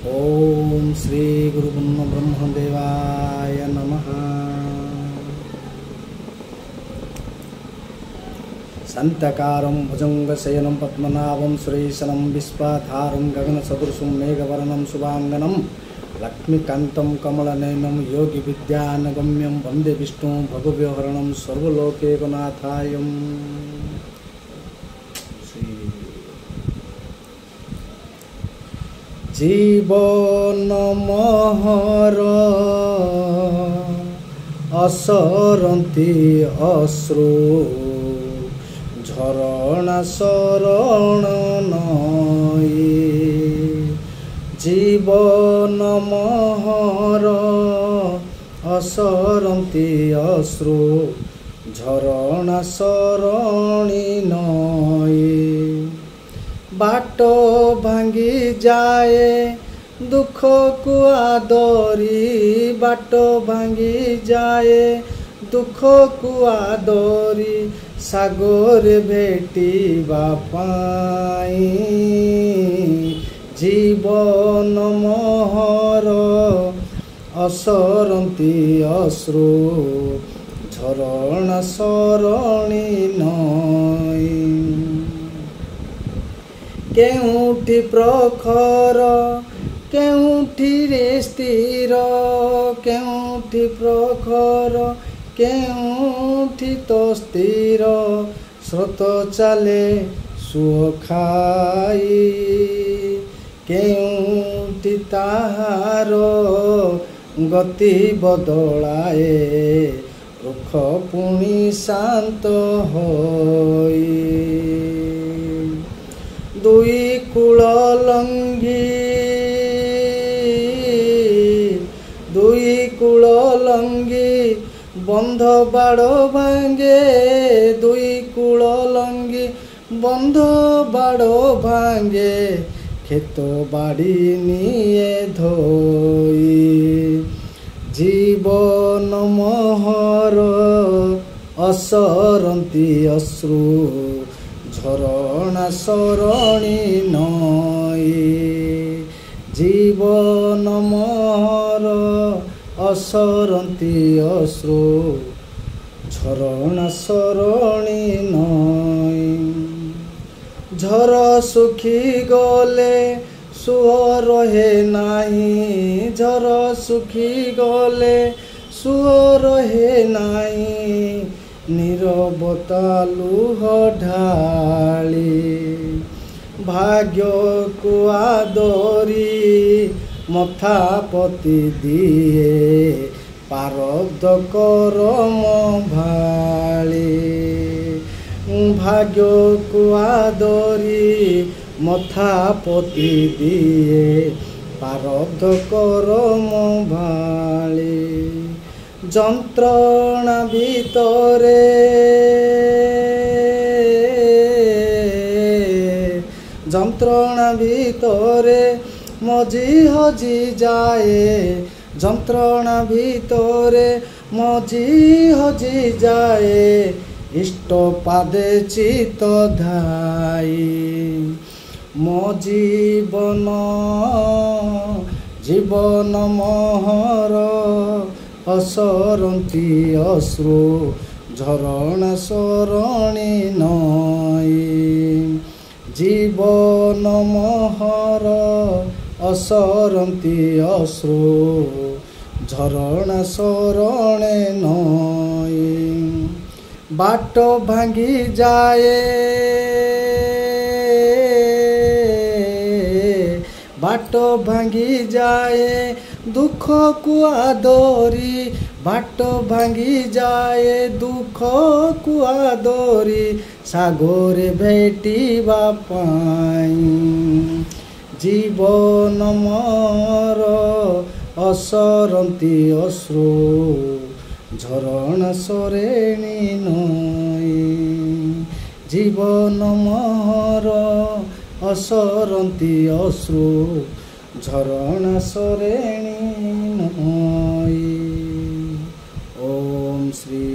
ओम श्री गुरु ब्रह्मदेवाय नमः। शान्ताकारं भुजङ्गशयनं पद्मनाभं सुरेशनं विश्वाधारं गगनसदृशं मेघवर्णं शुभाङ्गनं लक्ष्मीकान्तं कमलनयनं योगिविद्यानगम्यं वन्दे विष्णुं भगव्यहरणं सर्वलोकैकनाथायम्। जीवन महर असरन्ती अश्रु झरणा शरण नई। जीवन महर असरन्ती अश्रु झरणा शरणी नई। बाट भांगी जाए दुख को आदरी, बाट भांगी जाए दुख को आदरी सागर भेटिबा पाई। जीवन महर असरन्ती अश्रु झरणा शरणी नई। केउठी प्रखर केउठी रे स्थिर, केउठी प्रखर केउठी तो स्थिर स्रोत चले सुख खाई। केउठी ताहार गति बदलाए रुख पुणी शांत होई। दुई कूल लंगी बंध बाड़ भांगे। दुई कूल लंगी बंध बाड़ भांगे खेत बाड़ी निये धोई। जीवन महर असरन्ती अश्रु झरणा शरणी नई। जीवन महर असरन्ती अश्रु झरणा शरणी नई। झर सुखी गले सुह रहे नाही, झर सुखी गले सुह रहे नाही। नीरवता लुह ढाली भाग्य को आदरी मथा पति दिए पारब्ध करम भाली। भाग्य को आदरी मथा पति दिए पारब्ध करम भाली। যন্ত্রণা ভিতরে যন্ত্রণা ভিতরে মজি হজি যায়। যন্ত্রণা ভিতরে মজি হজি যায় ইষ্ট পাদে চিত ধাই। মো জীবন জীবন মহর असरन्ती अश्रु झरणा शरणी नई। जीवन महर असरन्ती अश्रु झरणा शरणी नई। बाट भांगी जाए बाट भांगी जाए दुख को आदरी, बाट भांगी जाए दुख को आदरी सागर भेटिबा पाई। जीवन महर असरन्ती अश्रु झरणा शरणी नई। जीवन महर असरन्ती अश्रु झरणा शरणी नई। ओम श्री